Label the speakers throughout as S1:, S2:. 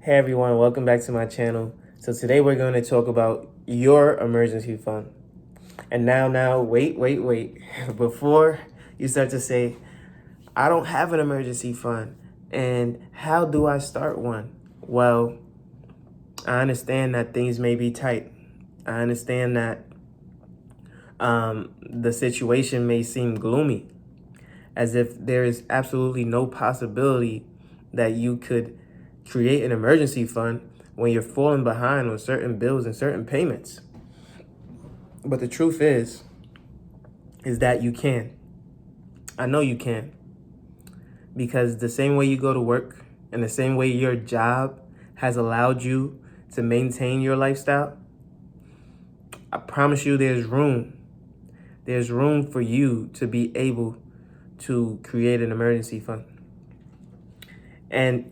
S1: Hey everyone, welcome back to my channel. So today we're going to talk about your emergency fund. And now, wait. Before you start to say, I don't have an emergency fund, and how do I start one? Well, I understand that things may be tight. I understand that the situation may seem gloomy, as if there is absolutely no possibility that you could create an emergency fund when you're falling behind on certain bills and certain payments. But the truth is that you can. I know you can. Because the same way you go to work and the same way your job has allowed you to maintain your lifestyle, I promise you there's room. There's room for you to be able to create an emergency fund. And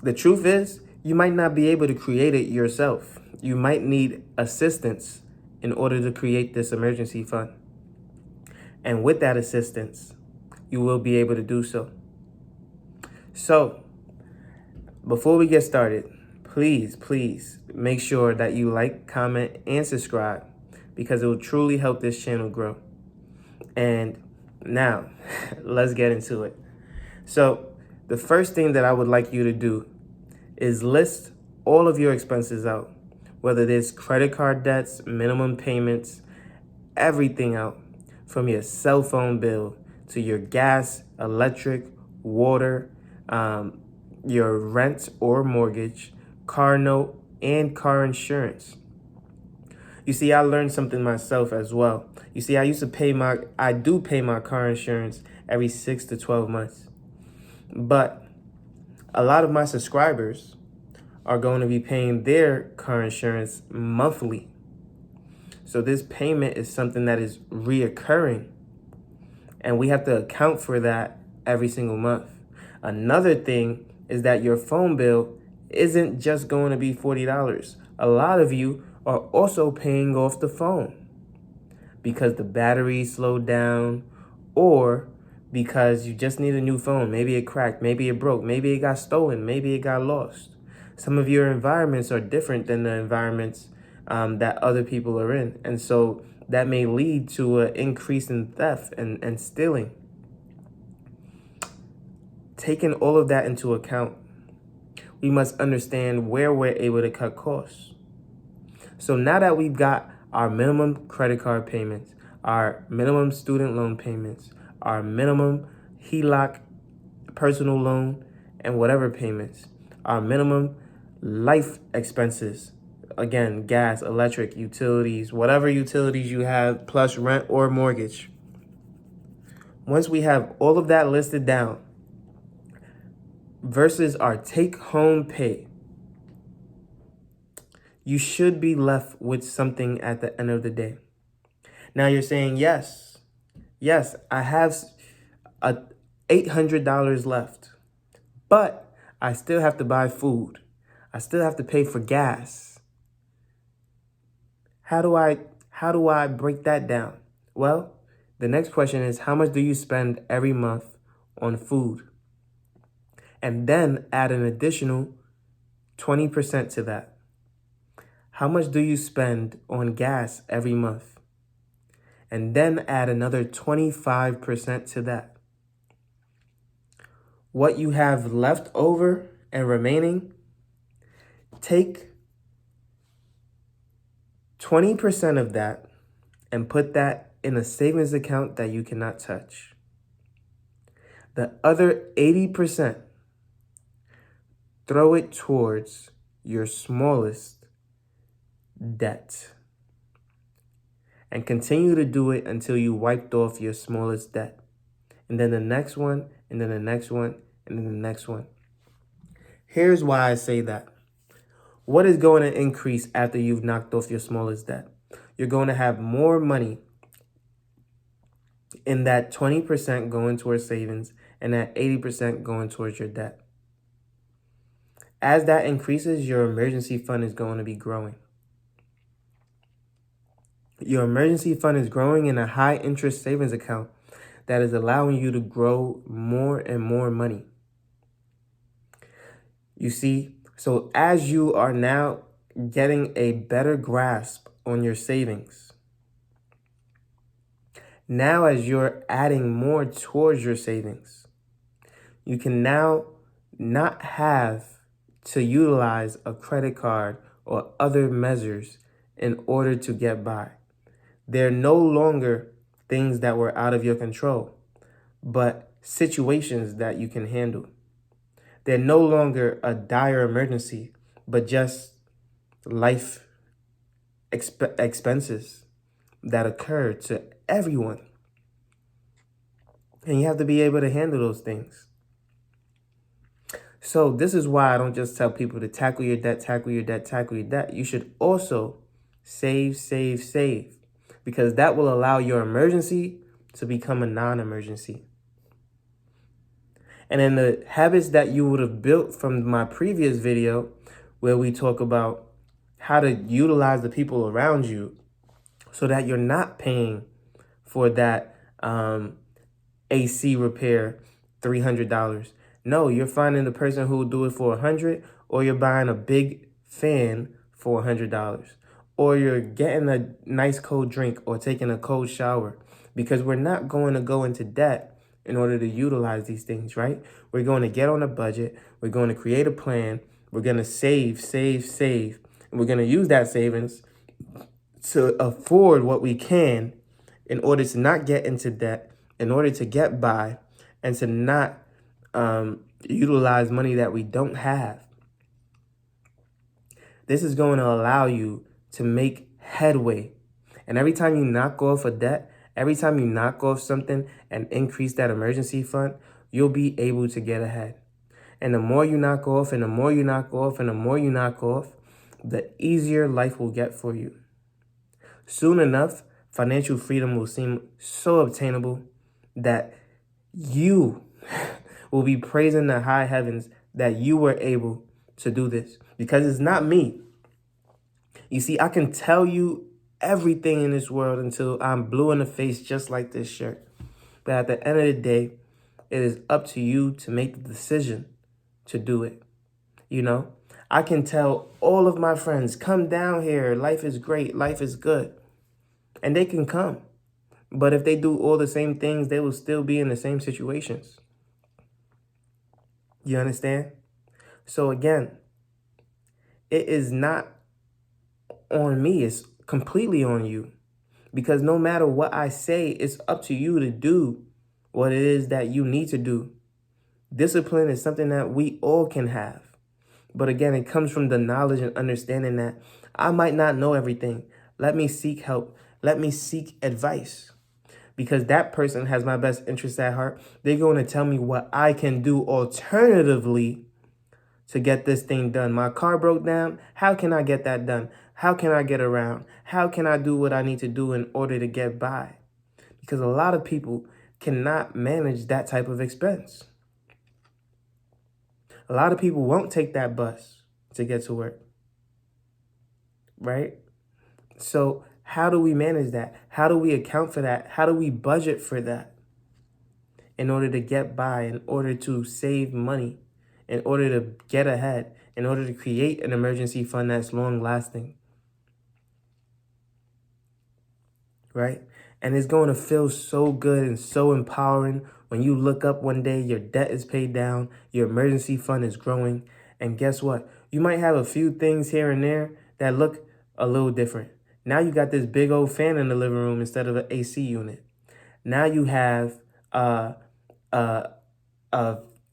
S1: the truth is, you might not be able to create it yourself. You might need assistance in order to create this emergency fund. And with that assistance, you will be able to do so. So, before we get started, please make sure that you like, comment, and subscribe because it will truly help this channel grow. And now, let's get into it. So, the first thing that I would like you to do is list all of your expenses out, whether it's credit card debts, minimum payments, everything out, from your cell phone bill to your gas, electric, water, your rent or mortgage, car note, and car insurance. You see, I learned something myself as well. You see, I do pay my car insurance every 6 to 12 months. But a lot of my subscribers are going to be paying their car insurance monthly. So this payment is something that is reoccurring, and we have to account for that every single month. Another thing is that your phone bill isn't just going to be $40. A lot of you are also paying off the phone because the battery slowed down, or because you just need a new phone. Maybe it cracked, maybe it broke, maybe it got stolen, maybe it got lost. Some of your environments are different than the environments that other people are in. And so that may lead to an increase in theft and stealing. Taking all of that into account, we must understand where we're able to cut costs. So now that we've got our minimum credit card payments, our minimum student loan payments, our minimum HELOC personal loan and whatever payments, our minimum life expenses, again, gas, electric, utilities, whatever utilities you have, plus rent or mortgage. Once we have all of that listed down versus our take-home pay, you should be left with something at the end of the day. Now you're saying, yes, I have $800 left, but I still have to buy food. I still have to pay for gas. How do I break that down? Well, the next question is, how much do you spend every month on food? And then add an additional 20% to that. How much do you spend on gas every month? And then add another 25% to that. What you have left over and remaining, take 20% of that and put that in a savings account that you cannot touch. The other 80%, throw it towards your smallest debt. And continue to do it until you wiped off your smallest debt. And then the next one, and then the next one, and then the next one. Here's why I say that. What is going to increase after you've knocked off your smallest debt? You're going to have more money in that 20% going towards savings and that 80% going towards your debt. As that increases, your emergency fund is going to be growing. Your emergency fund is growing in a high interest savings account that is allowing you to grow more and more money. You see, So as you are now getting a better grasp on your savings, now as you're adding more towards your savings, you can now not have to utilize a credit card or other measures in order to get by. They're no longer things that were out of your control, but situations that you can handle. They're no longer a dire emergency, but just life expenses that occur to everyone. And you have to be able to handle those things. So this is why I don't just tell people to tackle your debt, tackle your debt, tackle your debt. You should also save, save, save, because that will allow your emergency to become a non-emergency. And then the habits that you would have built from my previous video, where we talk about how to utilize the people around you so that you're not paying for that AC repair $300. No, you're finding the person who will do it for $100, or you're buying a big fan for $100, or you're getting a nice cold drink or taking a cold shower, because we're not going to go into debt in order to utilize these things, right? We're going to get on a budget. We're going to create a plan. We're going to save, save, save. And we're going to use that savings to afford what we can in order to not get into debt, in order to get by, and to not utilize money that we don't have. This is going to allow you to make headway. And every time you knock off a debt, every time you knock off something and increase that emergency fund, you'll be able to get ahead. And the more you knock off, and the more you knock off, and the more you knock off, the easier life will get for you. Soon enough, financial freedom will seem so obtainable that you will be praising the high heavens that you were able to do this. Because it's not me. You see, I can tell you everything in this world until I'm blue in the face, just like this shirt. But at the end of the day, it is up to you to make the decision to do it. You know, I can tell all of my friends, come down here. Life is great. Life is good. And they can come. But if they do all the same things, they will still be in the same situations. You understand? So again, it is not on me. It's completely on you. Because no matter what I say, it's up to you to do what it is that you need to do. Discipline is something that we all can have. But again, it comes from the knowledge and understanding that I might not know everything. Let me seek help. Let me seek advice. Because that person has my best interest at heart. They're going to tell me what I can do alternatively to get this thing done. My car broke down. How can I get that done? How can I get around? How can I do what I need to do in order to get by? Because a lot of people cannot manage that type of expense. A lot of people won't take that bus to get to work, right? So how do we manage that? How do we account for that? How do we budget for that in order to get by, in order to save money, in order to get ahead, in order to create an emergency fund that's long lasting, right? And it's going to feel so good and so empowering when you look up one day, your debt is paid down, your emergency fund is growing. And guess what? You might have a few things here and there that look a little different. Now you got this big old fan in the living room instead of an AC unit. Now you have a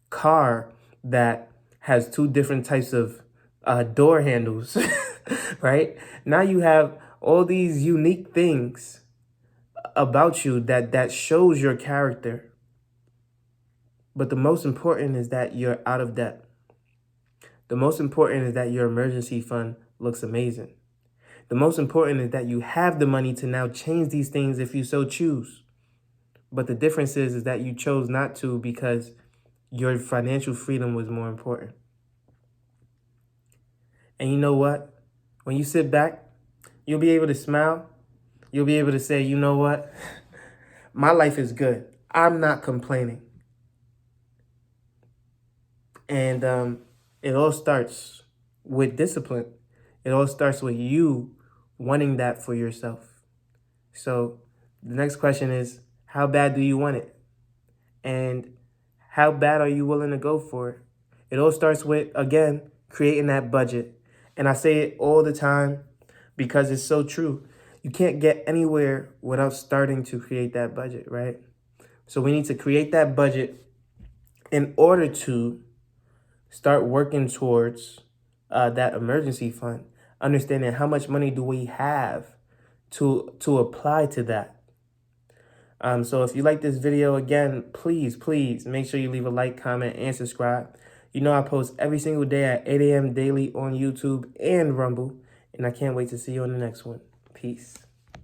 S1: car that has two different types of door handles, right? Now you have all these unique things about you that shows your character. But the most important is that you're out of debt. The most important is that your emergency fund looks amazing. The most important is that you have the money to now change these things if you so choose. But the difference is that you chose not to because your financial freedom was more important. And you know what? When you sit back, you'll be able to smile. You'll be able to say, you know what? My life is good. I'm not complaining. And it all starts with discipline. It all starts with you wanting that for yourself. So the next question is, how bad do you want it? And how bad are you willing to go for it? It all starts with, again, creating that budget. And I say it all the time because it's so true. You can't get anywhere without starting to create that budget, right? So we need to create that budget in order to start working towards that emergency fund, understanding how much money do we have to apply to that. So if you like this video, again, please make sure you leave a like, comment, and subscribe. You know I post every single day at 8 a.m. daily on YouTube and Rumble, and I can't wait to see you on the next one. Peace.